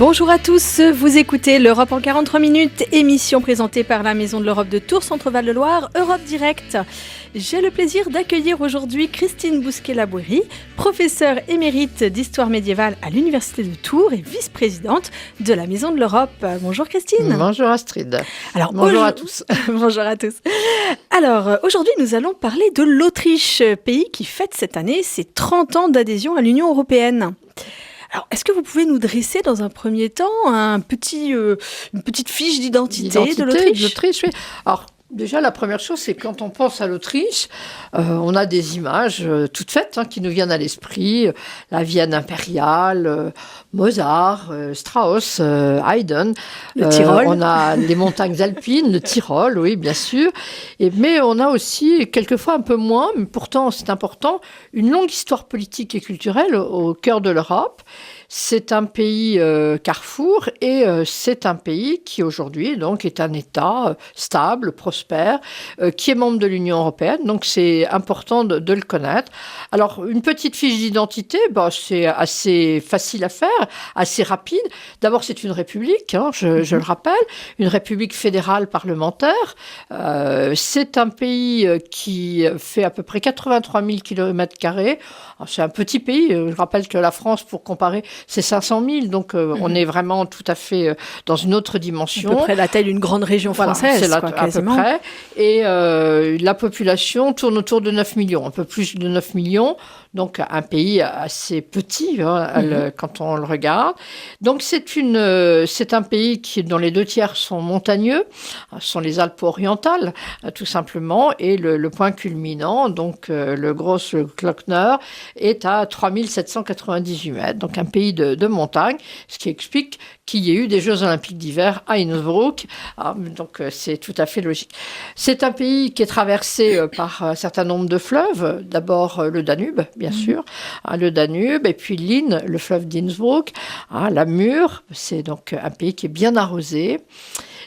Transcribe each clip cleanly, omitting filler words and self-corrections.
Bonjour à tous, vous écoutez l'Europe en 43 minutes, émission présentée par la Maison de l'Europe de Tours, Centre-Val de Loire, Europe Direct. J'ai le plaisir d'accueillir aujourd'hui Christine Bousquet-Labouéry, professeure émérite d'histoire médiévale à l'Université de Tours et vice-présidente de la Maison de l'Europe. Bonjour Christine. Bonjour Astrid. Alors, bonjour à tous. Bonjour à tous. Alors, aujourd'hui, nous allons parler de l'Autriche, pays qui fête cette année ses 30 ans d'adhésion à l'Union européenne. Alors, est-ce que vous pouvez nous dresser dans un premier temps une petite fiche d'identité de l'Autriche ? Oui. Alors, déjà, la première chose, c'est quand on pense à l'Autriche, on a des images toutes faites qui nous viennent à l'esprit. La Vienne impériale, Mozart, Strauss, Haydn. Le Tyrol. On a les montagnes alpines, le Tyrol, oui, bien sûr. Mais on a aussi, quelquefois un peu moins, mais pourtant c'est important, une longue histoire politique et culturelle au cœur de l'Europe. C'est un pays carrefour et c'est un pays qui aujourd'hui donc est un État stable, prospère, qui est membre de l'Union européenne. Donc c'est important de le connaître. Alors une petite fiche d'identité, c'est assez facile à faire, assez rapide. D'abord c'est une république, je le rappelle, une république fédérale parlementaire. C'est un pays qui fait à peu près 83 000 km². C'est un petit pays. Je rappelle que la France, pour comparer, c'est 500 000, donc on est vraiment tout à fait dans une autre dimension. À peu près la taille d'une grande région française, c'est quasiment. À peu près. Et la population tourne autour de 9 millions, un peu plus de 9 millions. Donc un pays assez petit quand on le regarde. Donc c'est un pays dont les 2/3 sont montagneux, ce sont les Alpes orientales tout simplement, et le point culminant, donc le Großglockner, est à 3798 mètres, donc un pays de montagne, ce qui explique qu'il y ait eu des Jeux Olympiques d'hiver à Innsbruck. Donc c'est tout à fait logique. C'est un pays qui est traversé par un certain nombre de fleuves. D'abord le Danube, bien sûr, le Danube, et puis l'Inn, le fleuve d'Innsbruck, la Mur. C'est donc un pays qui est bien arrosé.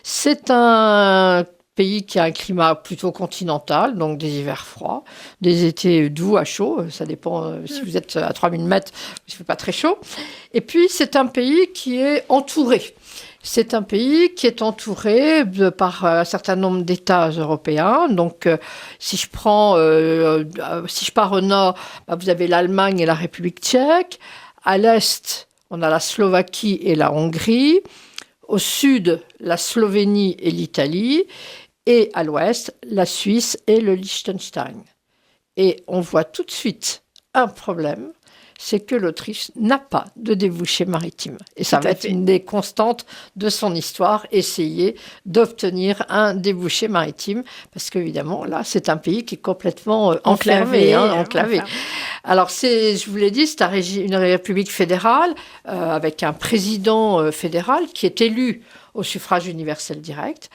C'est un pays qui a un climat plutôt continental, donc des hivers froids, des étés doux à chaud, ça dépend si vous êtes à 3000 mètres, il ne fait pas très chaud. Et puis c'est un pays qui est entouré. C'est un pays qui est entouré par un certain nombre d'États européens. Donc, si je pars au nord, vous avez l'Allemagne et la République tchèque. À l'est, on a la Slovaquie et la Hongrie. Au sud, la Slovénie et l'Italie. Et à l'ouest, la Suisse et le Liechtenstein. Et on voit tout de suite un problème, c'est que l'Autriche n'a pas de débouché maritime. Et ça va être une des constantes de son histoire, essayer d'obtenir un débouché maritime, parce qu'évidemment, là, c'est un pays qui est complètement enclavé. Alors, je vous l'ai dit, c'est une république fédérale, avec un président fédéral qui est élu au suffrage universel direct.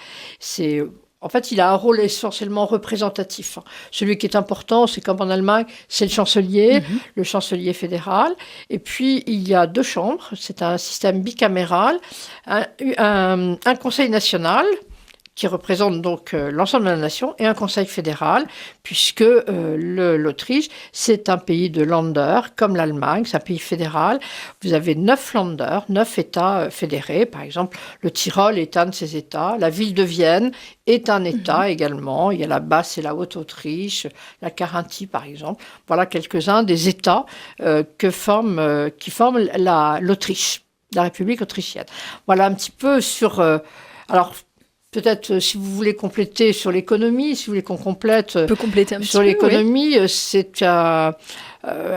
En fait, il a un rôle essentiellement représentatif. Celui qui est important, c'est comme en Allemagne, c'est le chancelier fédéral. Et puis, il y a 2 chambres. C'est un système bicaméral. Un conseil national qui représente donc l'ensemble de la nation, et un conseil fédéral, puisque l'Autriche, c'est un pays de Länder, comme l'Allemagne, c'est un pays fédéral. Vous avez 9 Länder, 9 États fédérés. Par exemple, le Tyrol est un de ces États. La ville de Vienne est un État également. Il y a la Basse et la Haute-Autriche, la Carinthie, par exemple. Voilà quelques-uns des États qui forment l'Autriche, la République autrichienne. Voilà un petit peu sur... alors, peut-être, si vous voulez compléter sur l'économie, si vous voulez qu'on complète on peut compléter un sur petit l'économie, oui.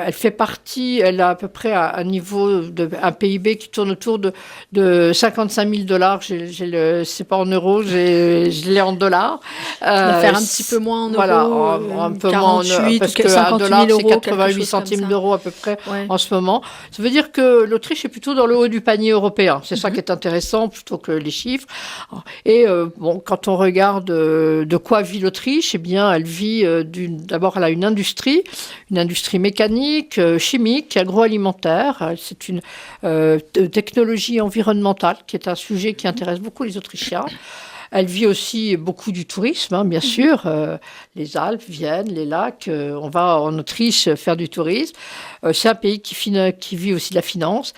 Elle fait partie, elle a à peu près un niveau un PIB qui tourne autour de 55 000 $. C'est pas en euros, je l'ai en dollars. Ça va faire un petit peu moins en euros. Voilà, un peu 48, moins en euros, parce qu'un dollar, c'est 88 centimes d'euros à peu près en ce moment. Ça veut dire que l'Autriche est plutôt dans le haut du panier européen. C'est ça qui est intéressant, plutôt que les chiffres. Et quand on regarde de quoi vit l'Autriche, eh bien, elle vit d'abord, elle a une industrie mécanique, chimique, agroalimentaire. C'est une technologie environnementale qui est un sujet qui intéresse beaucoup les Autrichiens. Elle vit aussi beaucoup du tourisme, bien sûr. Les Alpes, Vienne, les lacs. On va en Autriche faire du tourisme. C'est un pays qui vit aussi de la finance.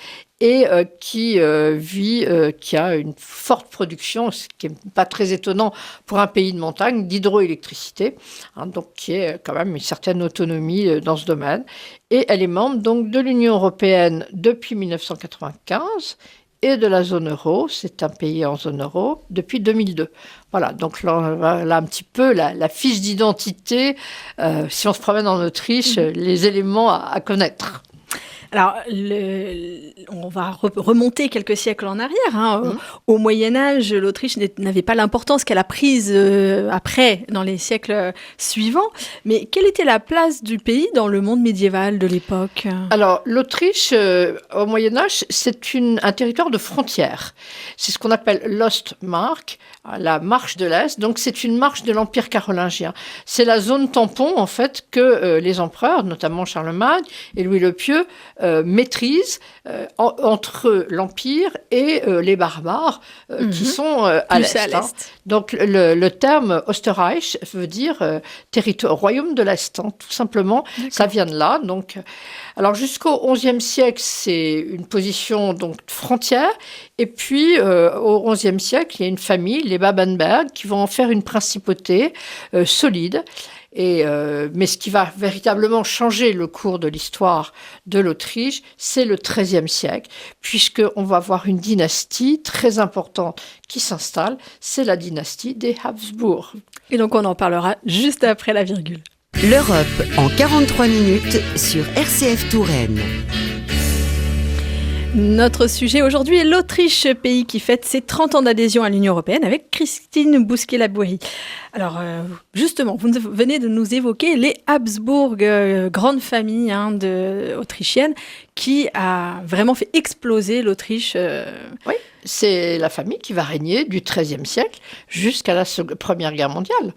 et qui a une forte production, ce qui n'est pas très étonnant pour un pays de montagne, d'hydroélectricité, donc qui est quand même une certaine autonomie dans ce domaine. Et elle est membre donc de l'Union européenne depuis 1995 et de la zone euro. C'est un pays en zone euro depuis 2002. Voilà, donc là un petit peu la fiche d'identité, si on se promène en Autriche, les éléments à connaître. Alors, on va remonter quelques siècles en arrière. Au Moyen-Âge, l'Autriche n'avait pas l'importance qu'elle a prise après, dans les siècles suivants. Mais quelle était la place du pays dans le monde médiéval de l'époque ? Alors, l'Autriche, au Moyen-Âge, c'est un territoire de frontière. C'est ce qu'on appelle l'Ostmark, la marche de l'Est. Donc, c'est une marche de l'Empire carolingien. C'est la zone tampon, en fait, que les empereurs, notamment Charlemagne et Louis le Pieux, maîtrise entre l'Empire et les barbares qui sont à l'Est. Donc le terme Österreich veut dire territoire, royaume de l'Est, tout simplement. D'accord. Ça vient de là. Donc, alors jusqu'au XIe siècle, c'est une position donc frontière. Et puis au XIe siècle, il y a une famille, les Babenberg, qui vont en faire une principauté solide. Mais ce qui va véritablement changer le cours de l'histoire de l'Autriche, c'est le XIIIe siècle, puisqu'on va avoir une dynastie très importante qui s'installe, c'est la dynastie des Habsbourg. Et donc on en parlera juste après la virgule. L'Europe en 43 minutes sur RCF Touraine. Notre sujet aujourd'hui est l'Autriche, pays qui fête ses 30 ans d'adhésion à l'Union européenne, avec Christine Bousquet-Labourie. Alors, justement, vous venez de nous évoquer les Habsbourg, grande famille autrichienne, qui a vraiment fait exploser l'Autriche. Oui, c'est la famille qui va régner du XIIIe siècle jusqu'à la Première Guerre mondiale.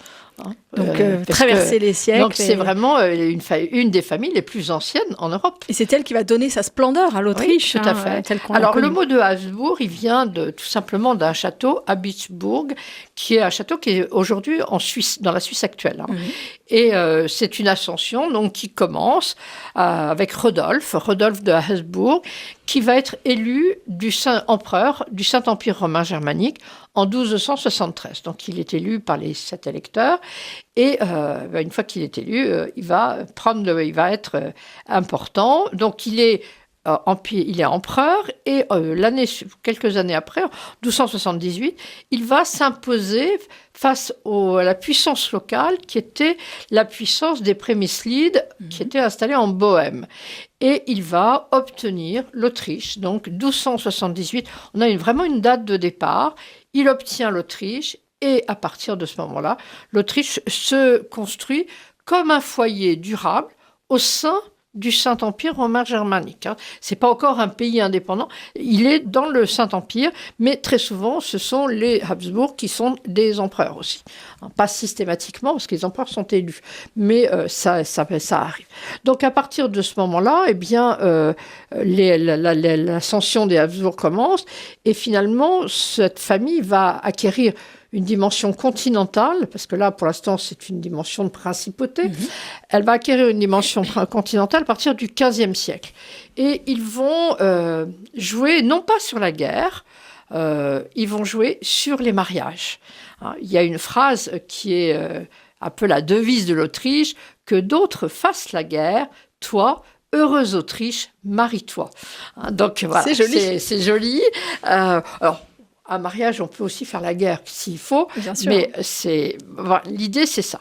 Donc, traverser les siècles. Donc, c'est vraiment une des familles les plus anciennes en Europe. Et c'est elle qui va donner sa splendeur à l'Autriche. Oui, tout à fait. Alors, le mot de Habsbourg, il vient tout simplement d'un château, Habsburg, qui est un château qui est aujourd'hui en Suisse, dans la Suisse actuelle. Et c'est une ascension donc, qui commence avec Rodolphe de Habsbourg, qui va être élu empereur du Saint-Empire romain germanique en 1273. Donc, il est élu par les 7 électeurs. Et une fois qu'il est élu, il va être important. Donc, il est empereur et quelques années après, en 1278, il va s'imposer face à la puissance locale qui était la puissance des Prémislides qui étaient installés en Bohême. Et il va obtenir l'Autriche. Donc 1278, on a vraiment une date de départ. Il obtient l'Autriche et à partir de ce moment-là, l'Autriche se construit comme un foyer durable au sein du Saint-Empire romain germanique. C'est pas encore un pays indépendant. Il est dans le Saint-Empire, mais très souvent, ce sont les Habsbourg qui sont des empereurs aussi. Pas systématiquement, parce que les empereurs sont élus, mais ça arrive. Donc, à partir de ce moment-là, eh bien, l'ascension des Habsbourg commence, et finalement, cette famille va acquérir une dimension continentale, parce que là, pour l'instant, c'est une dimension de principauté. Elle va acquérir une dimension continentale à partir du XVe siècle. Et ils vont jouer, non pas sur la guerre, ils vont jouer sur les mariages. Il y a une phrase qui est un peu la devise de l'Autriche, que d'autres fassent la guerre, toi, heureuse Autriche, marie-toi. Donc voilà, c'est joli. C'est joli. Alors, un mariage, on peut aussi faire la guerre s'il faut, bien sûr. Mais l'idée, c'est ça.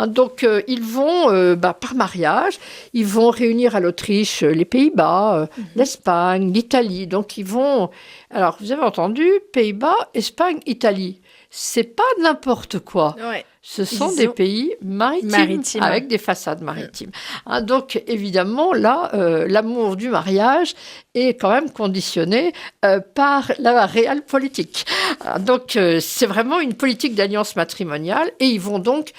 Donc, ils vont, par mariage, ils vont réunir à l'Autriche les Pays-Bas, l'Espagne, l'Italie. Donc, ils vont... Alors, vous avez entendu, Pays-Bas, Espagne, Italie. C'est pas n'importe quoi. Ouais. Ce sont des pays maritimes, avec des façades maritimes. Donc, évidemment, là, l'amour du mariage est quand même conditionné par la réelle politique. Donc, c'est vraiment une politique d'alliance matrimoniale et ils vont donc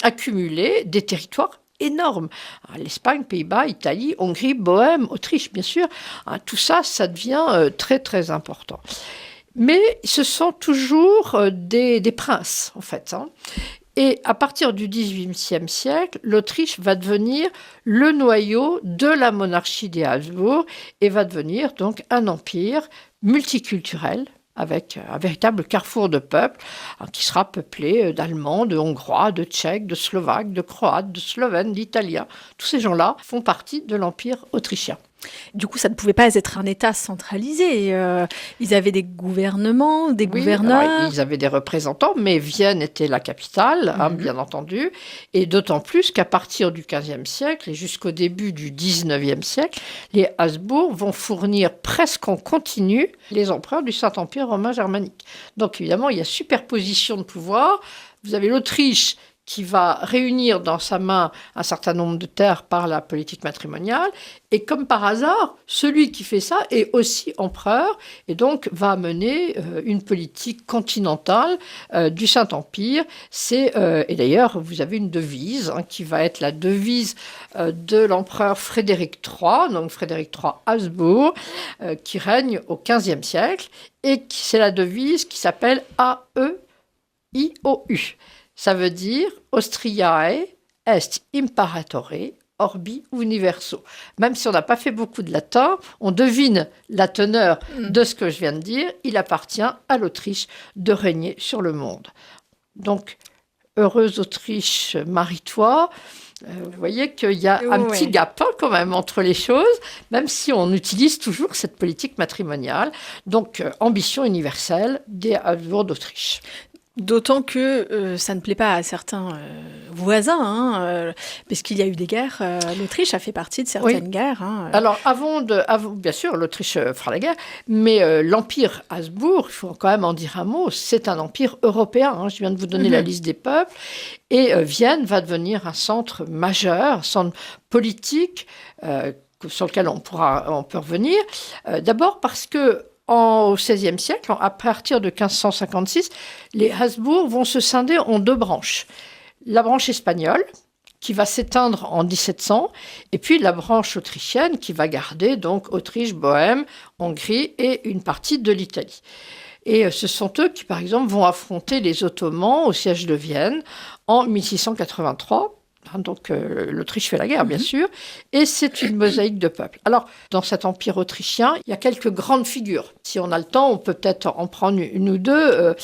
accumuler des territoires énormes. L'Espagne, Pays-Bas, Italie, Hongrie, Bohême, Autriche, bien sûr. Tout ça, ça devient très, très important. Mais ce sont toujours des princes, en fait. Et à partir du XVIIIe siècle, l'Autriche va devenir le noyau de la monarchie des Habsbourg et va devenir donc un empire multiculturel, avec un véritable carrefour de peuples qui sera peuplé d'Allemands, de Hongrois, de Tchèques, de Slovaques, de Croates, de Slovènes, d'Italiens. Tous ces gens-là font partie de l'Empire autrichien. Du coup, ça ne pouvait pas être un État centralisé. Ils avaient des gouvernements, des gouverneurs. Alors, ils avaient des représentants, mais Vienne était la capitale, bien entendu. Et d'autant plus qu'à partir du XVe siècle et jusqu'au début du XIXe siècle, les Habsbourg vont fournir presque en continu les empereurs du Saint-Empire romain germanique. Donc évidemment, il y a superposition de pouvoir. Vous avez l'Autriche qui va réunir dans sa main un certain nombre de terres par la politique matrimoniale. Et comme par hasard, celui qui fait ça est aussi empereur et donc va mener une politique continentale du Saint-Empire. Et d'ailleurs, vous avez une devise qui va être la devise de l'empereur Frédéric III, donc Frédéric III Habsbourg, qui règne au XVe siècle. Et c'est la devise qui s'appelle AEIOU. Ça veut dire « Austriae est imperatore orbi universo ». Même si on n'a pas fait beaucoup de latin, on devine la teneur de ce que je viens de dire. Il appartient à l'Autriche de régner sur le monde. Donc, heureuse Autriche, marie-toi. Vous voyez qu'il y a un petit gap quand même entre les choses, même si on utilise toujours cette politique matrimoniale. Donc, ambition universelle des Habsbourg d'Autriche. D'autant que ça ne plaît pas à certains voisins, parce qu'il y a eu des guerres. L'Autriche a fait partie de certaines guerres. Alors, avant, bien sûr, l'Autriche fera la guerre, mais l'Empire Habsbourg, il faut quand même en dire un mot, c'est un empire européen. Je viens de vous donner la liste des peuples. Et Vienne va devenir un centre majeur, un centre politique sur lequel on peut revenir. D'abord parce que au XVIe siècle, à partir de 1556, les Habsbourg vont se scinder en deux branches. La branche espagnole, qui va s'éteindre en 1700, et puis la branche autrichienne, qui va garder donc Autriche, Bohême, Hongrie et une partie de l'Italie. Et ce sont eux qui, par exemple, vont affronter les Ottomans au siège de Vienne en 1683. Donc l'Autriche fait la guerre, bien sûr, et c'est une mosaïque de peuples. Alors, dans cet empire autrichien, il y a quelques grandes figures. Si on a le temps, on peut peut-être en prendre une ou deux,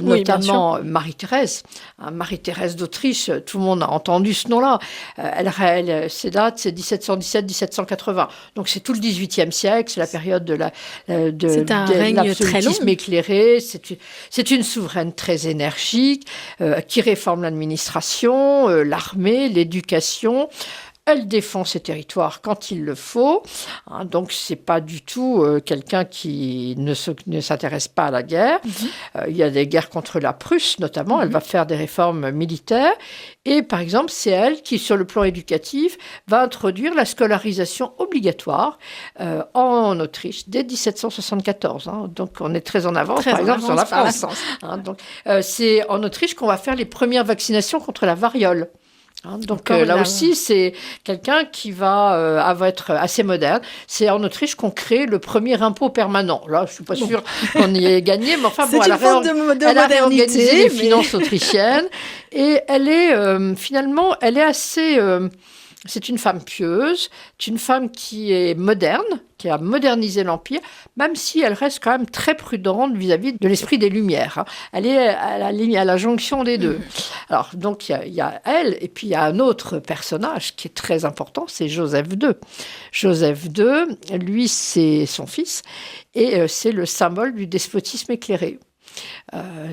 notamment Marie-Thérèse. Marie-Thérèse d'Autriche, tout le monde a entendu ce nom-là. Ses dates, c'est 1717-1780. Donc c'est tout le XVIIIe siècle, c'est la période de l'absolutisme éclairé. C'est une souveraine très énergique, qui réforme l'administration, l'armée, l'éducation. Elle défend ses territoires quand il le faut. Donc, ce n'est pas du tout quelqu'un qui ne s'intéresse pas à la guerre. Il y a des guerres contre la Prusse, notamment. Elle va faire des réformes militaires. Et, par exemple, c'est elle qui, sur le plan éducatif, va introduire la scolarisation obligatoire en Autriche dès 1774. Donc, on est très en avance, par exemple, sur la France. Donc, c'est en Autriche qu'on va faire les premières vaccinations contre la variole. Donc là aussi, c'est quelqu'un qui va être assez moderne. C'est en Autriche qu'on crée le premier impôt permanent. Là, je ne suis pas sûre qu'on y ait gagné, mais enfin, elle a réorganisé les finances autrichiennes. Et elle est, finalement, elle est assez... c'est une femme pieuse, c'est une femme qui est moderne, qui a modernisé l'Empire, même si elle reste quand même très prudente vis-à-vis de l'esprit des Lumières. Elle est à la jonction des deux. Alors, donc, il y a elle, et puis il y a un autre personnage qui est très important, c'est Joseph II. Joseph II, lui, c'est son fils, et c'est le symbole du despotisme éclairé.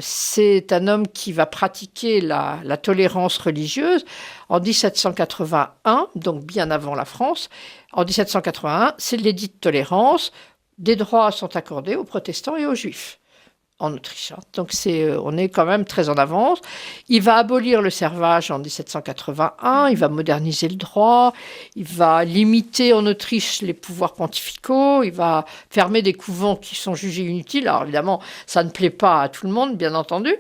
C'est un homme qui va pratiquer la tolérance religieuse en 1781, donc bien avant la France. En 1781, c'est l'édit de tolérance. Des droits sont accordés aux protestants et aux juifs en Autriche. Donc on est quand même très en avance. Il va abolir le servage en 1781, il va moderniser le droit, il va limiter en Autriche les pouvoirs pontificaux, il va fermer des couvents qui sont jugés inutiles. Alors évidemment, ça ne plaît pas à tout le monde, bien entendu,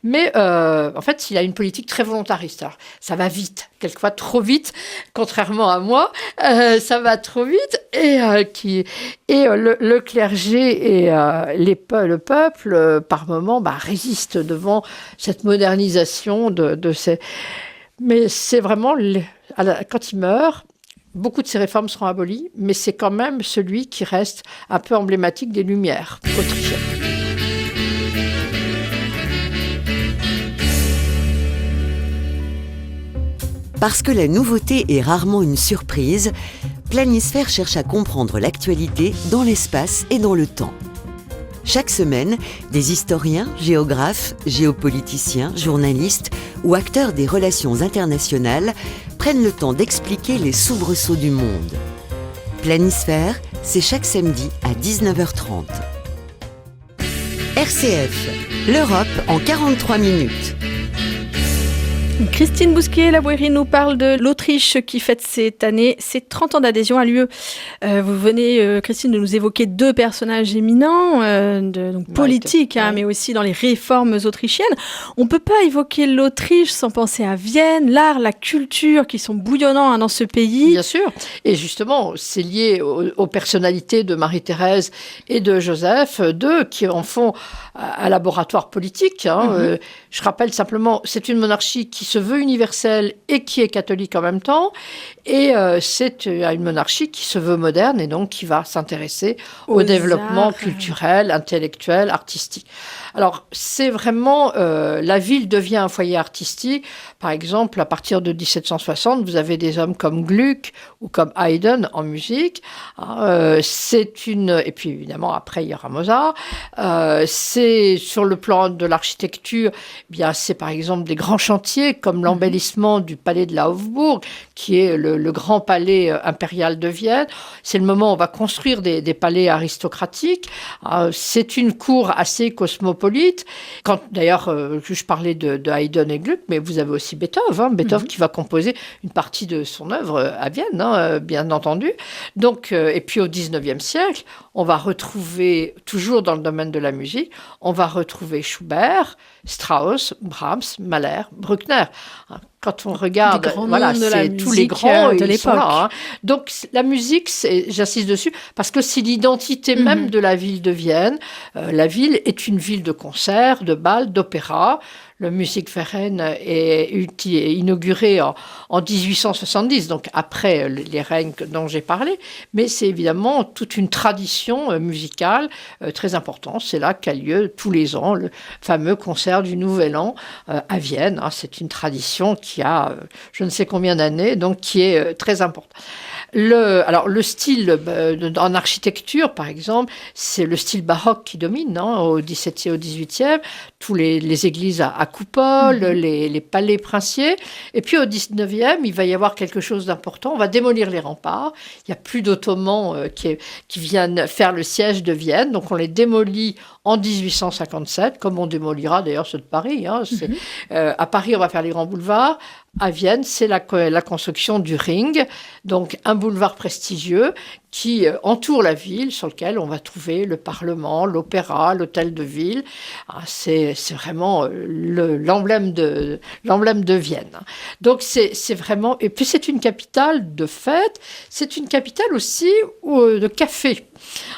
mais en fait, il a une politique très volontariste. Alors, ça va vite, quelquefois trop vite, contrairement à moi, ça va trop vite, et le clergé et le peuple par moments, résiste devant cette modernisation de ces... Mais c'est vraiment, quand il meurt, beaucoup de ces réformes seront abolies, mais c'est quand même celui qui reste un peu emblématique des Lumières autrichiennes. Parce que la nouveauté est rarement une surprise, Planisphère cherche à comprendre l'actualité dans l'espace et dans le temps. Chaque semaine, des historiens, géographes, géopoliticiens, journalistes ou acteurs des relations internationales prennent le temps d'expliquer les soubresauts du monde. Planisphère, c'est chaque samedi à 19h30. RCF, l'Europe en 43 minutes. Christine Bousquet-Labouéry nous parle de l'Autriche qui fête cette année ses 30 ans d'adhésion à l'UE. Vous venez, Christine, de nous évoquer deux personnages éminents, politiques, mais aussi dans les réformes autrichiennes. On ne peut pas évoquer l'Autriche sans penser à Vienne, l'art, la culture qui sont bouillonnants dans ce pays. Bien sûr, et justement, c'est lié aux personnalités de Marie-Thérèse et de Joseph, deux qui en font un laboratoire politique. Je rappelle simplement, c'est une monarchie qui se veut universelle et qui est catholique en même temps. Et c'est une monarchie qui se veut moderne et donc qui va s'intéresser au développement culturel, intellectuel, artistique. Alors, c'est vraiment... la ville devient un foyer artistique. Par exemple, à partir de 1760, vous avez des hommes comme Gluck ou comme Haydn en musique. Et puis, évidemment, après, il y aura Mozart. C'est sur le plan de l'architecture, c'est par exemple des grands chantiers comme l'embellissement du palais de la Hofburg, qui est le grand palais impérial de Vienne. C'est le moment où on va construire des palais aristocratiques. C'est une cour assez cosmopolite. D'ailleurs, je parlais de Haydn et Gluck, mais vous avez aussi Beethoven, qui va composer une partie de son œuvre à Vienne, bien entendu. Donc, et puis au XIXe siècle, on va retrouver, toujours dans le domaine de la musique, on va retrouver Schubert, Strauss, Brahms, Mahler, Bruckner. Quand on regarde, c'est tous les grands de l'époque. Sont là, Donc la musique, j'insiste dessus, parce que c'est l'identité même de la ville de Vienne. La ville est une ville de concerts, de bals, d'opéra. Le Musikverein est inauguré en 1870, donc après les règnes dont j'ai parlé, mais c'est évidemment toute une tradition musicale très importante. C'est là qu'a lieu tous les ans le fameux concert du Nouvel An à Vienne. C'est une tradition qui a je ne sais combien d'années, donc qui est très importante. Le style en architecture, par exemple, c'est le style baroque qui domine au XVIIe et au XVIIIe. Tous les églises à coupole, les palais princiers. Et puis au XIXe, il va y avoir quelque chose d'important. On va démolir les remparts. Il n'y a plus d'Ottomans qui viennent faire le siège de Vienne. Donc on les démolit en 1857, comme on démolira d'ailleurs ceux de Paris. À Paris, on va faire les grands boulevards. À Vienne, c'est la construction du Ring, donc un boulevard prestigieux qui entoure la ville, sur lequel on va trouver le Parlement, l'Opéra, l'Hôtel de Ville. C'est vraiment l'emblème de Vienne. Donc c'est vraiment... Et puis c'est une capitale de fête, c'est une capitale aussi de café.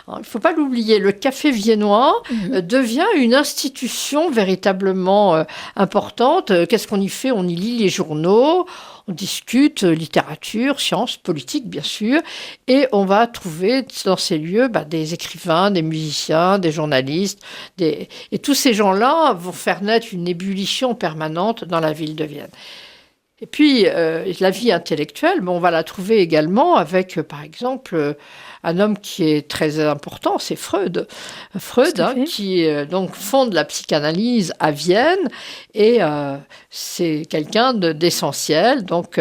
Il ne faut pas l'oublier, le café viennois devient une institution véritablement importante. Qu'est-ce qu'on y fait ? On y lit les journaux, on discute littérature, sciences, politique, bien sûr, et on va trouver dans ces lieux des écrivains, des musiciens, des journalistes, et tous ces gens-là vont faire naître une ébullition permanente dans la ville de Vienne. Et puis, la vie intellectuelle, on va la trouver également avec, par exemple, un homme qui est très important, c'est Freud. Freud, qui donc fonde la psychanalyse à Vienne, et c'est quelqu'un d'essentiel. Donc,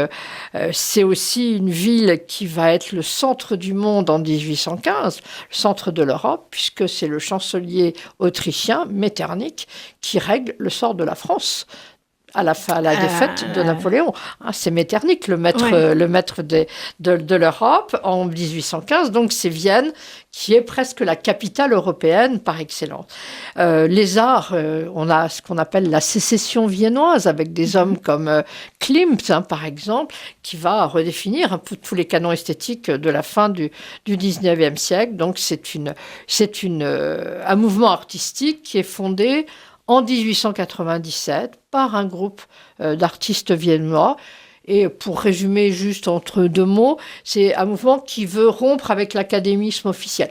c'est aussi une ville qui va être le centre du monde en 1815, le centre de l'Europe, puisque c'est le chancelier autrichien, Metternich, qui règle le sort de la France. à la défaite de Napoléon. C'est Metternich, le maître de l'Europe en 1815. Donc c'est Vienne qui est presque la capitale européenne par excellence. Les arts, on a ce qu'on appelle la sécession viennoise avec des hommes comme Klimt, par exemple, qui va redéfinir un peu tous les canons esthétiques de la fin du 19e siècle. Donc c'est un mouvement artistique qui est fondé en 1897 par un groupe d'artistes viennois. Et pour résumer juste entre deux mots, c'est un mouvement qui veut rompre avec l'académisme officiel.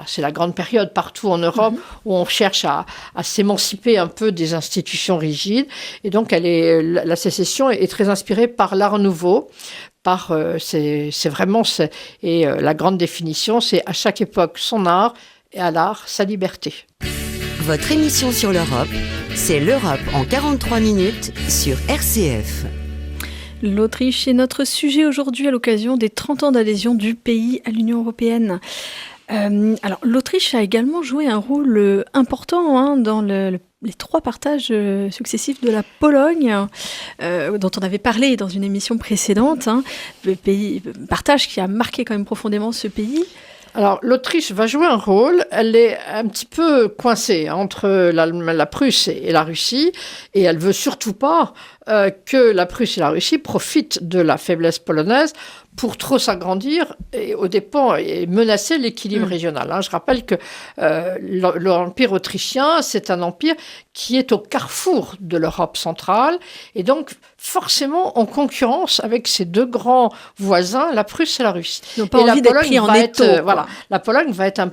C'est la grande période partout en Europe où on cherche à s'émanciper un peu des institutions rigides. Et donc la sécession est très inspirée par l'Art nouveau. La grande définition, c'est à chaque époque son art et à l'art sa liberté. Votre émission sur l'Europe, c'est l'Europe en 43 minutes sur RCF. L'Autriche est notre sujet aujourd'hui à l'occasion des 30 ans d'adhésion du pays à l'Union européenne. Alors, l'Autriche a également joué un rôle important dans les 3 partages successifs de la Pologne, dont on avait parlé dans une émission précédente. Partage qui a marqué quand même profondément ce pays. Alors, l'Autriche va jouer un rôle. Elle est un petit peu coincée entre la Prusse et la Russie, et elle veut surtout pas que la Prusse et la Russie profitent de la faiblesse polonaise pour trop s'agrandir et aux dépens et menacer l'équilibre régional. Je rappelle que l'Empire autrichien, c'est un empire qui est au carrefour de l'Europe centrale et donc forcément en concurrence avec ses 2 grands voisins, la Prusse et la Russie. Ils n'ont pas envie d'être pris en étau. La Pologne va être un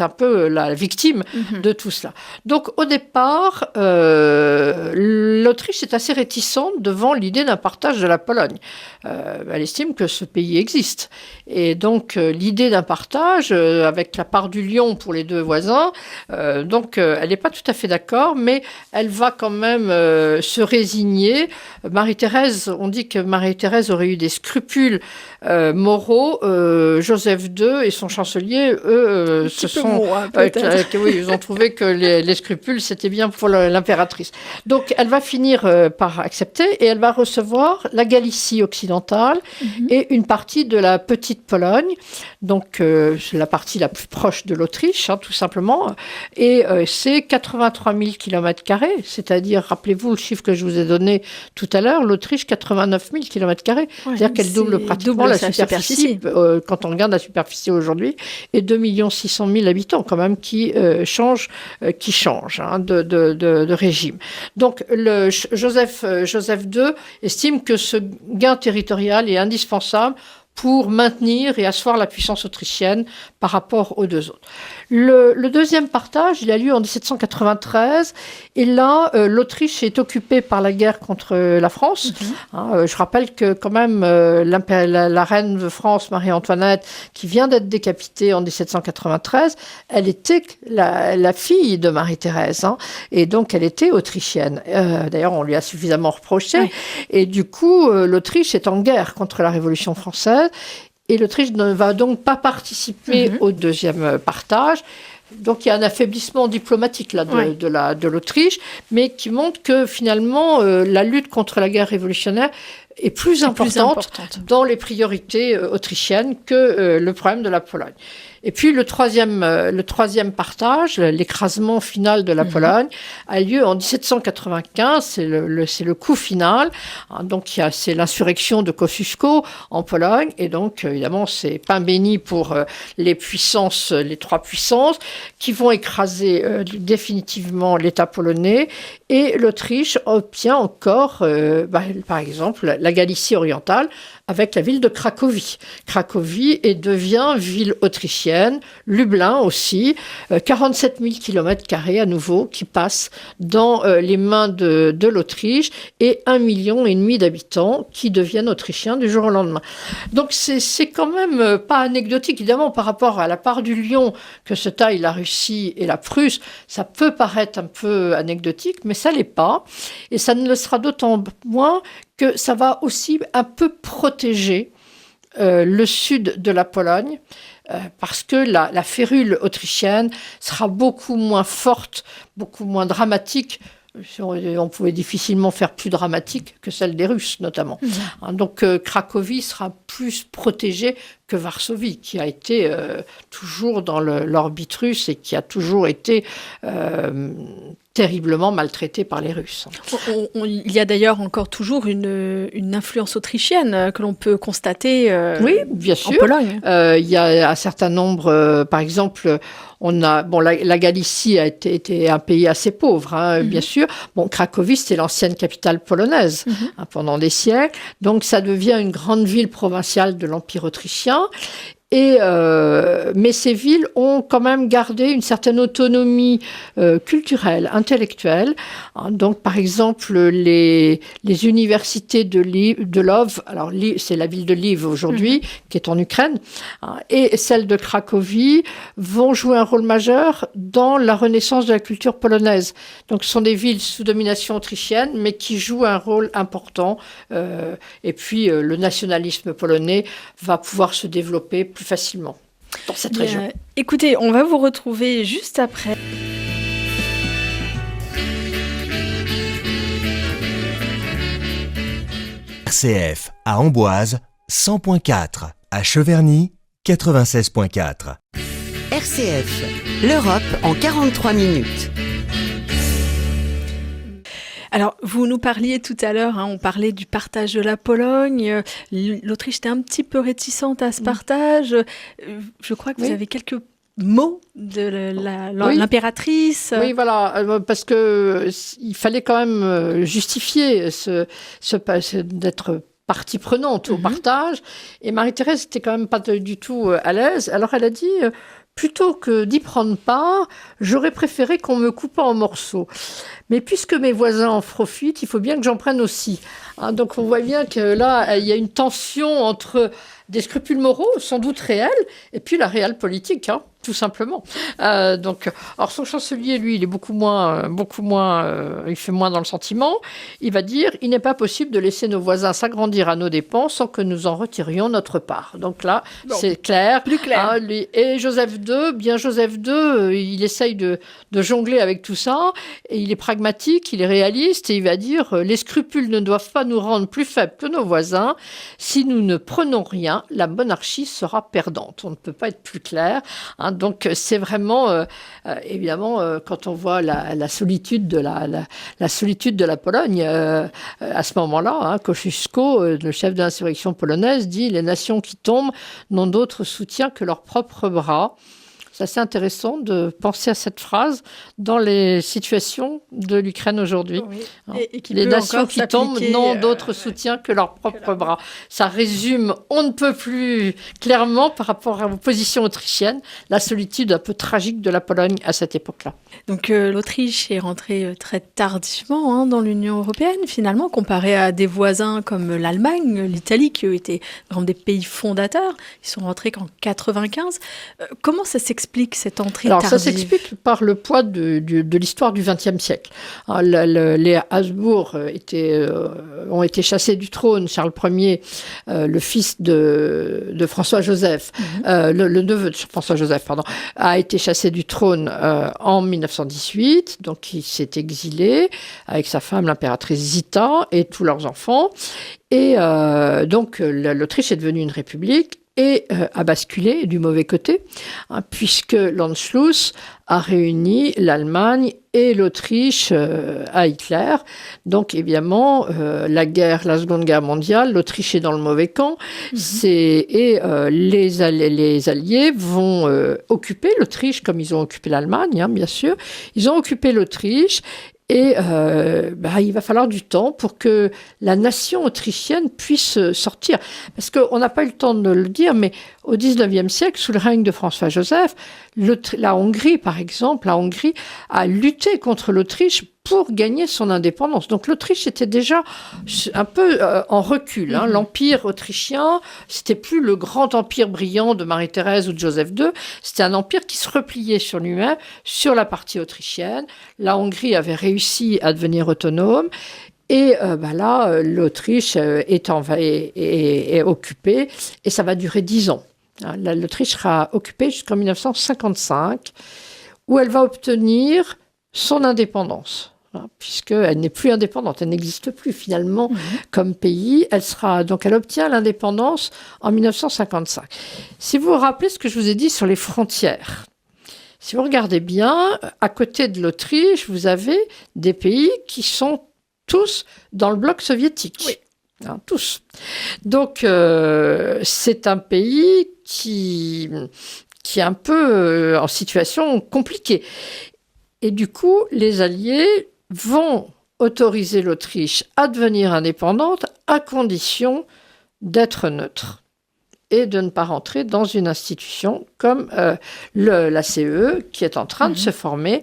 peu la victime de tout cela. Donc au départ, l'Autriche est assez réticente devant l'idée d'un partage de la Pologne. Elle estime que ce pays existe. Et donc, l'idée d'un partage, avec la part du lion pour les 2 voisins, elle n'est pas tout à fait d'accord, mais elle va quand même se résigner. Marie-Thérèse, on dit que Marie-Thérèse aurait eu des scrupules moraux. Joseph II et son chancelier, eux, ils ont trouvé que les scrupules, c'était bien pour l'impératrice. Donc, elle va finir par accepter et elle va recevoir la Galicie occidentale et une partie de la petite Pologne, donc c'est la partie la plus proche de l'Autriche, tout simplement, et c'est 83 000 km², c'est-à-dire, rappelez-vous le chiffre que je vous ai donné tout à l'heure, l'Autriche, 89 000 km², c'est-à-dire qu'elle double pratiquement la superficie quand on regarde la superficie aujourd'hui, et 2 600 000 habitants quand même qui changent de régime. Donc, Joseph II estime que ce gain territorial est indispensable pour maintenir et asseoir la puissance autrichienne par rapport aux 2 autres. Le deuxième partage, il a lieu en 1793, et là, l'Autriche est occupée par la guerre contre la France. Je rappelle que quand même, la reine de France, Marie-Antoinette, qui vient d'être décapitée en 1793, elle était la fille de Marie-Thérèse, et donc elle était autrichienne. D'ailleurs, on lui a suffisamment reproché, et du coup, l'Autriche est en guerre contre la Révolution française, et l'Autriche ne va donc pas participer au deuxième partage. Donc il y a un affaiblissement diplomatique là, de l'Autriche, mais qui montre que finalement la lutte contre la guerre révolutionnaire est plus importante dans les priorités autrichiennes que le problème de la Pologne. Et puis le troisième partage, l'écrasement final de la Pologne, a lieu en 1795, c'est le coup final. Donc c'est l'insurrection de Kosciuszko en Pologne, et donc évidemment c'est pain béni pour les 3 puissances, qui vont écraser définitivement l'État polonais, et l'Autriche obtient encore, par exemple, la Galicie orientale, avec la ville de Cracovie. Cracovie devient ville autrichienne, Lublin aussi, 47 000 km² à nouveau qui passent dans les mains de l'Autriche, et 1,5 million d'habitants qui deviennent autrichiens du jour au lendemain. Donc c'est quand même pas anecdotique, évidemment, par rapport à la part du lion que se taille la Russie et la Prusse, ça peut paraître un peu anecdotique, mais ça l'est pas, et ça ne le sera d'autant moins que ça va aussi un peu protéger le sud de la Pologne, parce que la férule autrichienne sera beaucoup moins forte, beaucoup moins dramatique On pouvait difficilement faire plus dramatique que celle des Russes, notamment. Donc, Cracovie sera plus protégée que Varsovie, qui a été toujours dans l'orbite russe et qui a toujours été terriblement maltraitée par les Russes. Il y a d'ailleurs encore toujours une influence autrichienne que l'on peut constater oui, bien sûr. en Pologne. Il y a un certain nombre, par exemple, la Galicie a été un pays assez pauvre, bien sûr. Cracovie, c'était l'ancienne capitale polonaise pendant des siècles. Donc, ça devient une grande ville provinciale de l'Empire autrichien. Mais ces villes ont quand même gardé une certaine autonomie culturelle, intellectuelle. Donc, par exemple, les universités de Lwów, alors c'est la ville de Lviv aujourd'hui, qui est en Ukraine, et celle de Cracovie, vont jouer un rôle majeur dans la renaissance de la culture polonaise. Donc, ce sont des villes sous domination autrichienne, mais qui jouent un rôle important. Et puis, le nationalisme polonais va pouvoir se développer plus facilement dans cette région. Écoutez, on va vous retrouver juste après. RCF à Amboise, 100.4, à Cheverny, 96.4. RCF, l'Europe en 43 minutes. Alors, vous nous parliez tout à l'heure, on parlait du partage de la Pologne. L'Autriche était un petit peu réticente à ce partage. Je crois que vous avez quelques mots de l'impératrice. Oui, voilà, parce que il fallait quand même justifier d'être partie prenante au partage. Et Marie-Thérèse n'était quand même pas du tout à l'aise. Alors, elle a dit... Plutôt que d'y prendre part, j'aurais préféré qu'on me coupe en morceaux. Mais puisque mes voisins en profitent, il faut bien que j'en prenne aussi. Donc on voit bien que là, il y a une tension entre des scrupules moraux, sans doute réels, et puis la réelle politique, tout simplement. Alors son chancelier, lui, il est beaucoup moins, il fait moins dans le sentiment. Il va dire, il n'est pas possible de laisser nos voisins s'agrandir à nos dépens sans que nous en retirions notre part. Donc là, c'est clair. Plus clair. Et Joseph II, il essaye de jongler avec tout ça, et il est pragmatique, il est réaliste, et il va dire, les scrupules ne doivent pas nous rendre plus faibles que nos voisins. Si nous ne prenons rien, la monarchie sera perdante. On ne peut pas être plus clair. Donc c'est vraiment, évidemment, quand on voit la solitude de la solitude de la Pologne, à ce moment-là, Kosciuszko, le chef de l'insurrection polonaise, dit « Les nations qui tombent n'ont d'autre soutien que leurs propres bras ». C'est assez intéressant de penser à cette phrase dans les situations de l'Ukraine aujourd'hui. Oui. Et les nations qui tombent n'ont d'autre soutien que leurs propres bras. Ça résume, on ne peut plus clairement, par rapport aux positions autrichiennes, la solitude un peu tragique de la Pologne à cette époque-là. Donc l'Autriche est rentrée très tardivement dans l'Union européenne, finalement, comparée à des voisins comme l'Allemagne, l'Italie, qui ont été vraiment des pays fondateurs. Ils sont rentrés qu'en 1995. Comment ça s'explique cette entrée tardive? Ça s'explique par le poids de l'histoire du XXe siècle. Les Habsbourg ont été chassés du trône. Charles Ier, le fils de François-Joseph, le neveu de François-Joseph, a été chassé du trône en 1918. Donc, il s'est exilé avec sa femme, l'impératrice Zita, et tous leurs enfants. Et donc, l'Autriche est devenue une république et a basculé du mauvais côté, puisque l'Anschluss a réuni l'Allemagne et l'Autriche à Hitler. Donc évidemment, la Seconde Guerre mondiale, l'Autriche est dans le mauvais camp, les Alliés vont occuper l'Autriche comme ils ont occupé l'Allemagne, bien sûr. Ils ont occupé l'Autriche. Et il va falloir du temps pour que la nation autrichienne puisse sortir. Parce qu'on n'a pas eu le temps de le dire, mais au XIXe siècle, sous le règne de François-Joseph, la Hongrie, par exemple, a lutté contre l'Autriche pour gagner son indépendance. Donc l'Autriche était déjà un peu en recul. L'empire autrichien, c'était plus le grand empire brillant de Marie-Thérèse ou de Joseph II, c'était un empire qui se repliait sur lui-même, sur la partie autrichienne. La Hongrie avait réussi à devenir autonome. Et là, l'Autriche est occupée, et ça va durer 10 ans. L'Autriche sera occupée jusqu'en 1955, où elle va obtenir son indépendance. puisqu'elle n'est plus indépendante, elle n'existe plus finalement comme pays. Elle obtient l'indépendance en 1955. Si vous vous rappelez ce que je vous ai dit sur les frontières, si vous regardez bien, à côté de l'Autriche, vous avez des pays qui sont tous dans le bloc soviétique. Oui. Tous. Donc, c'est un pays qui est un peu en situation compliquée. Et du coup, les Alliés vont autoriser l'Autriche à devenir indépendante à condition d'être neutre et de ne pas rentrer dans une institution comme la CE qui est en train de se former.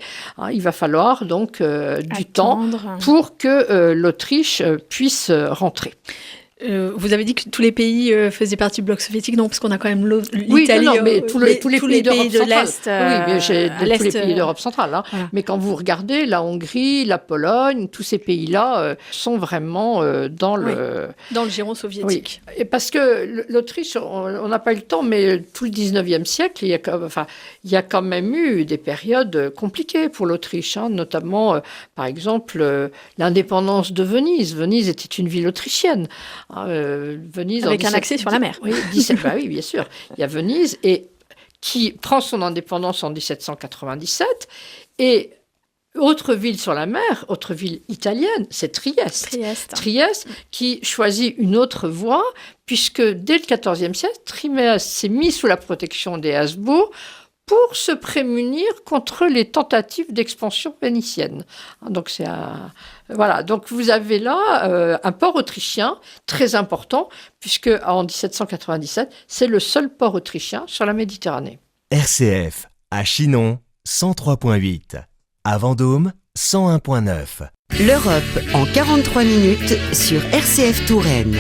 Il va falloir donc du temps pour que l'Autriche puisse rentrer. Vous avez dit que tous les pays faisaient partie du bloc soviétique, non, parce qu'on a quand même l'Italie. Oui, mais tous les pays d'Europe de centrale. l'Est. Tous les pays d'Europe centrale. Voilà. Mais quand vous regardez, la Hongrie, la Pologne, tous ces pays-là sont vraiment dans le giron soviétique. Oui. Et parce que l'Autriche, on n'a pas eu le temps, mais tout le 19e siècle, il y a quand même eu des périodes compliquées pour l'Autriche, notamment, par exemple, l'indépendance de Venise. Venise était une ville autrichienne. Venise avec un accès sur la mer. Oui, oui, bien sûr. Il y a Venise qui prend son indépendance en 1797 et autre ville sur la mer, autre ville italienne, c'est Trieste. Trieste qui choisit une autre voie puisque dès le XIVe siècle, Trieste s'est mis sous la protection des Habsbourg pour se prémunir contre les tentatives d'expansion vénitienne. Donc donc vous avez là un port autrichien très important, puisque en 1797, c'est le seul port autrichien sur la Méditerranée. RCF, à Chinon, 103.8. À Vendôme, 101.9. L'Europe en 43 minutes sur RCF Touraine.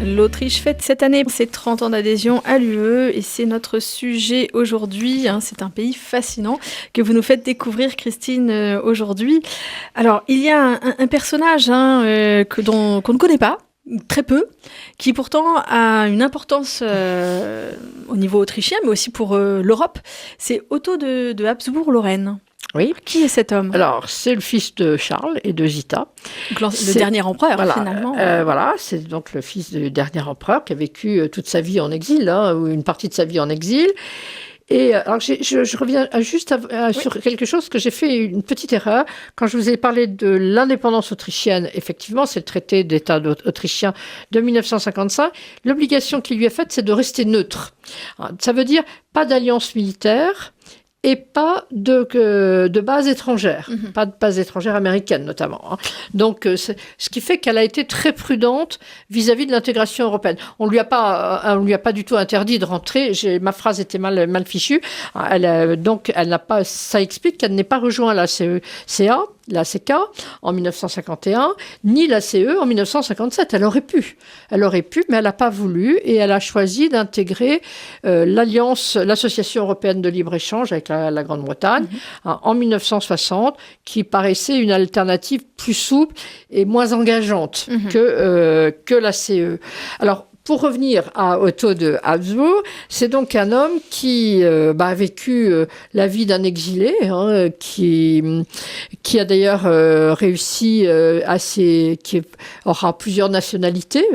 L'Autriche fête cette année ses 30 ans d'adhésion à l'UE et c'est notre sujet aujourd'hui. C'est un pays fascinant que vous nous faites découvrir, Christine, aujourd'hui. Alors, il y a un personnage qu'on ne connaît pas, très peu, qui pourtant a une importance au niveau autrichien, mais aussi pour l'Europe. C'est Otto de Habsbourg-Lorraine. Oui. Qui est cet homme ? Alors, c'est le fils de Charles et de Zita. Donc, le dernier empereur, finalement. C'est donc le fils du dernier empereur qui a vécu toute sa vie en exil, ou une partie de sa vie en exil. Et alors, je reviens juste sur quelque chose que j'ai fait une petite erreur. Quand je vous ai parlé de l'indépendance autrichienne, effectivement, c'est le traité d'État autrichien de 1955. L'obligation qui lui est faite, c'est de rester neutre. Ça veut dire pas d'alliance militaire, et pas de base étrangère, pas de base étrangère américaine notamment. Donc, ce qui fait qu'elle a été très prudente vis-à-vis de l'intégration européenne. On lui a pas du tout interdit de rentrer. Ma phrase était mal fichue. Donc, elle n'a pas. Ça explique qu'elle n'est pas rejoint la la CK en 1951, ni la CE en 1957. Elle aurait pu, mais elle n'a pas voulu et elle a choisi d'intégrer l'association européenne de libre-échange avec la Grande-Bretagne en 1960, qui paraissait une alternative plus souple et moins engageante que la CE. Alors, pour revenir à Otto de Habsbourg, c'est donc un homme qui a vécu la vie d'un exilé, qui a d'ailleurs réussi qui aura plusieurs nationalités,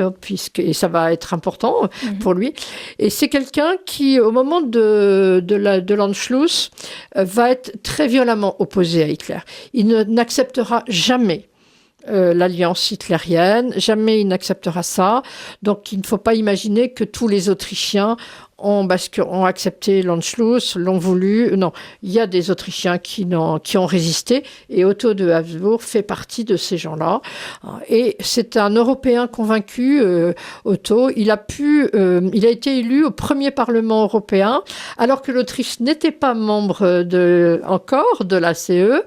et ça va être important pour lui. Et c'est quelqu'un qui, au moment de l'Anschluss, va être très violemment opposé à Hitler. Il n'acceptera jamais l'alliance hitlérienne, jamais il n'acceptera ça. Donc il ne faut pas imaginer que tous les Autrichiens ont accepté l'Anschluss, l'ont voulu. Non, il y a des Autrichiens qui ont résisté et Otto de Habsbourg fait partie de ces gens-là. Et c'est un Européen convaincu, Otto. Il a été élu au premier Parlement européen alors que l'Autriche n'était pas membre encore de la CE,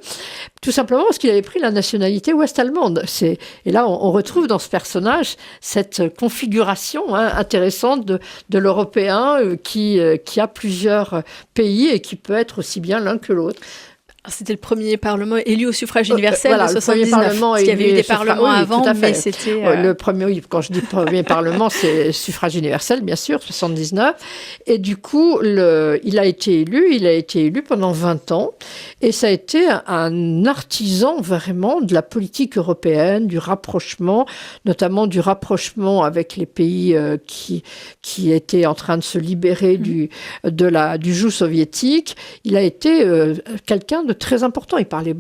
tout simplement parce qu'il avait pris la nationalité ouest-allemande. Et là, on retrouve dans ce personnage cette configuration intéressante de l'Européen qui a plusieurs pays et qui peut être aussi bien l'un que l'autre. C'était le premier parlement élu au suffrage universel voilà, de le premier 79. parlement Parce qu'il y avait eu des suffrage- parlements oui, avant, tout à fait. mais c'était... Le premier, oui, quand je dis premier parlement, c'est suffrage universel, bien sûr, 79. Et du coup, il a été élu pendant 20 ans. Et ça a été un artisan vraiment de la politique européenne, du rapprochement, notamment du rapprochement avec les pays qui étaient en train de se libérer du joug soviétique. Il a été quelqu'un de très important. Il parlait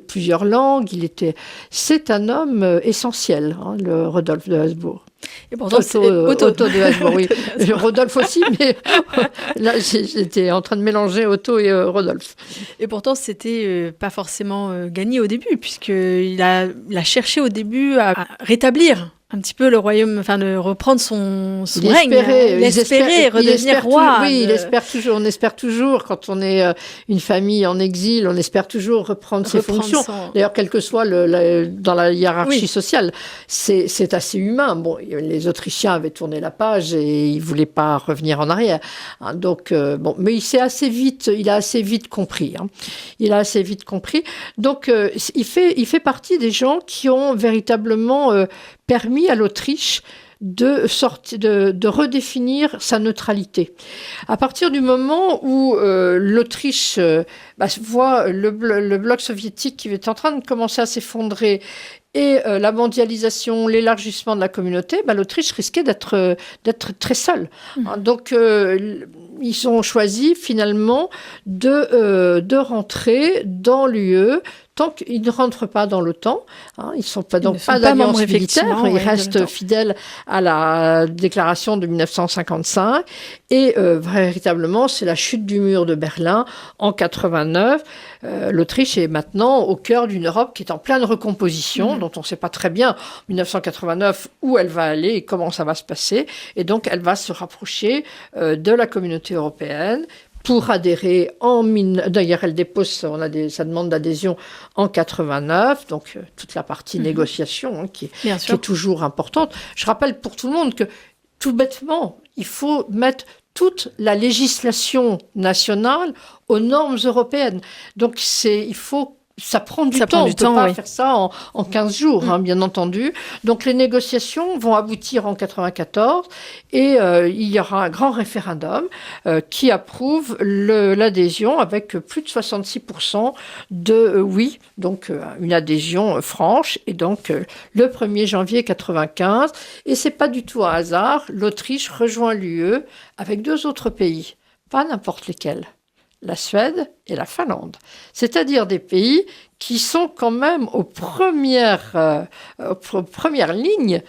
plusieurs langues. C'est un homme essentiel, hein, le Rodolphe de Habsbourg. Et pourtant, Otto de Habsbourg, oui. Rodolphe aussi, mais là, j'étais en train de mélanger Otto et Rodolphe. Et pourtant, c'était pas forcément gagné au début, puisqu'il a cherché au début à rétablir un petit peu le royaume, enfin de reprendre son règne. Il espérait redevenir roi. Il espère toujours. On espère toujours, quand on est une famille en exil, on espère toujours reprendre ses fonctions. D'ailleurs, quel que soit dans la hiérarchie sociale, c'est assez humain. Bon, les Autrichiens avaient tourné la page et ils voulaient pas revenir en arrière. Hein, donc, mais il a assez vite compris. Hein. Il a assez vite compris. Donc, il fait partie des gens qui ont véritablement permis à l'Autriche de redéfinir sa neutralité. À partir du moment où l'Autriche voit le bloc soviétique qui est en train de commencer à s'effondrer et la mondialisation, l'élargissement de la communauté, l'Autriche risquait d'être très seule. Donc, ils ont choisi finalement de rentrer dans l'UE tant qu'ils ne rentrent pas dans l'OTAN. Hein, ils ne sont pas d'alliance militaire, ils restent fidèles à la déclaration de 1955. Et véritablement, c'est la chute du mur de Berlin en 89. L'Autriche est maintenant au cœur d'une Europe qui est en pleine recomposition, dont on ne sait pas très bien, en 1989, où elle va aller et comment ça va se passer. Et donc, elle va se rapprocher de la communauté européenne pour adhérer d'ailleurs, elle dépose sa demande d'adhésion en 89, donc toute la partie négociation qui est toujours importante. Je rappelle pour tout le monde que, tout bêtement, il faut mettre toute la législation nationale aux normes européennes. Donc, ça prend du temps. On ne peut pas faire ça en 15 jours, hein, bien entendu. Donc, les négociations vont aboutir en 94 et il y aura un grand référendum qui approuve l'adhésion avec plus de 66% de oui. Donc, une adhésion franche. Et donc, le 1er janvier 95. Et c'est pas du tout un hasard. L'Autriche rejoint l'UE avec 2 autres pays. Pas n'importe lesquels. La Suède et la Finlande. C'est-à-dire des pays qui sont quand même aux premières lignes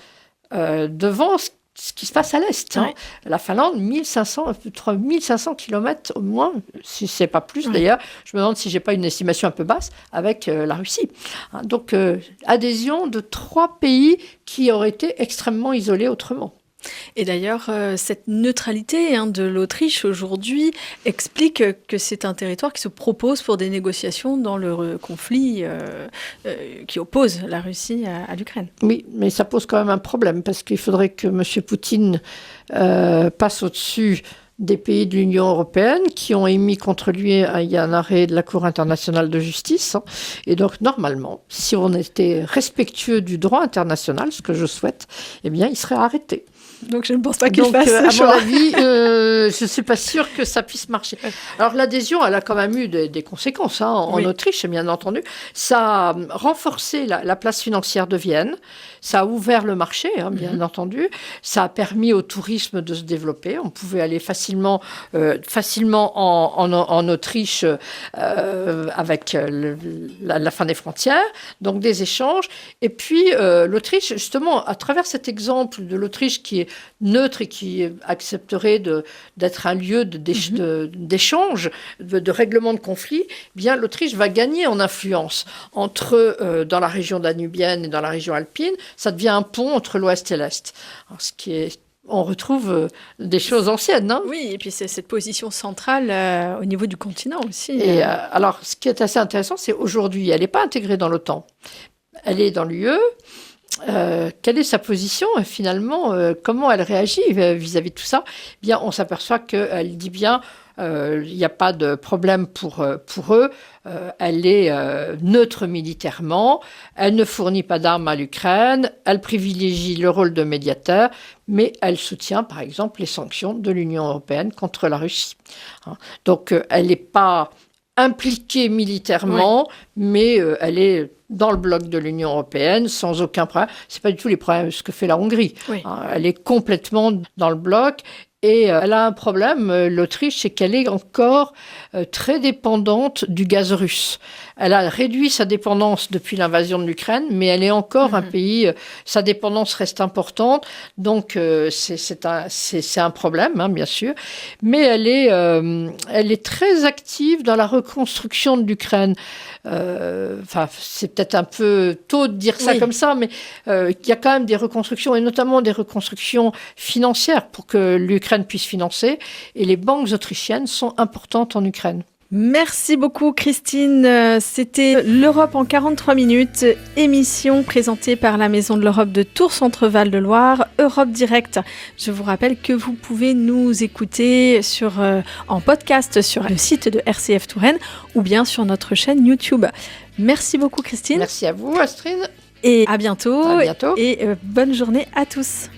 devant ce qui se passe à l'Est. Hein. La Finlande, 1500 km au moins, si ce n'est pas plus d'ailleurs. Je me demande si je n'ai pas une estimation un peu basse avec la Russie. Hein, donc, adhésion de 3 pays qui auraient été extrêmement isolés autrement. Et d'ailleurs, cette neutralité de l'Autriche aujourd'hui explique que c'est un territoire qui se propose pour des négociations dans le conflit qui oppose la Russie à l'Ukraine. Oui, mais ça pose quand même un problème parce qu'il faudrait que M. Poutine passe au-dessus des pays de l'Union européenne qui ont émis contre lui il y a un arrêt de la Cour internationale de justice. Hein. Et donc, normalement, si on était respectueux du droit international, ce que je souhaite, eh bien, il serait arrêté. Donc, je ne pense pas qu'il fasse ce choix. À mon avis, je ne suis pas sûre que ça puisse marcher. Alors, l'adhésion, elle a quand même eu des conséquences en Autriche, bien entendu. Ça a renforcé la place financière de Vienne. Ça a ouvert le marché, bien entendu. Ça a permis au tourisme de se développer. On pouvait aller facilement en Autriche avec la fin des frontières, donc des échanges. Et puis, l'Autriche, justement, à travers cet exemple de l'Autriche qui est neutre et qui accepterait d'être un lieu d'échange, de règlement de conflits, bien l'Autriche va gagner en influence dans la région danubienne et dans la région alpine. Ça devient un pont entre l'Ouest et l'Est. Alors, on retrouve des choses anciennes. Hein. Oui, et puis c'est cette position centrale au niveau du continent aussi. Et alors, ce qui est assez intéressant, c'est aujourd'hui, elle n'est pas intégrée dans l'OTAN. Elle est dans l'UE. Quelle est sa position finalement, comment elle réagit vis-à-vis de tout ça? Bien, on s'aperçoit qu'elle dit bien il n'y a pas de problème pour eux. Elle est neutre militairement, elle ne fournit pas d'armes à l'Ukraine, elle privilégie le rôle de médiateur, mais elle soutient par exemple les sanctions de l'Union européenne contre la Russie. Donc elle n'est pas impliquée militairement, mais elle est dans le bloc de l'Union européenne sans aucun problème. Ce n'est pas du tout les problèmes ce que fait la Hongrie. Elle est complètement dans le bloc. Et elle a un problème, l'Autriche, c'est qu'elle est encore très dépendante du gaz russe. Elle a réduit sa dépendance depuis l'invasion de l'Ukraine, mais elle est encore un pays, sa dépendance reste importante, donc c'est un problème, bien sûr. Mais elle est très active dans la reconstruction de l'Ukraine. C'est peut-être un peu tôt de dire ça comme ça, mais il y a quand même des reconstructions, et notamment des reconstructions financières pour que l'Ukraine puisse financer, et les banques autrichiennes sont importantes en Ukraine. Merci beaucoup Christine. C'était l'Europe en 43 minutes, émission présentée par la Maison de l'Europe de Tours Centre-Val de Loire, Europe Direct. Je vous rappelle que vous pouvez nous écouter en podcast sur le site de RCF Touraine ou bien sur notre chaîne YouTube. Merci beaucoup Christine. Merci à vous Astrid. Et à bientôt. À bientôt. Et bonne journée à tous.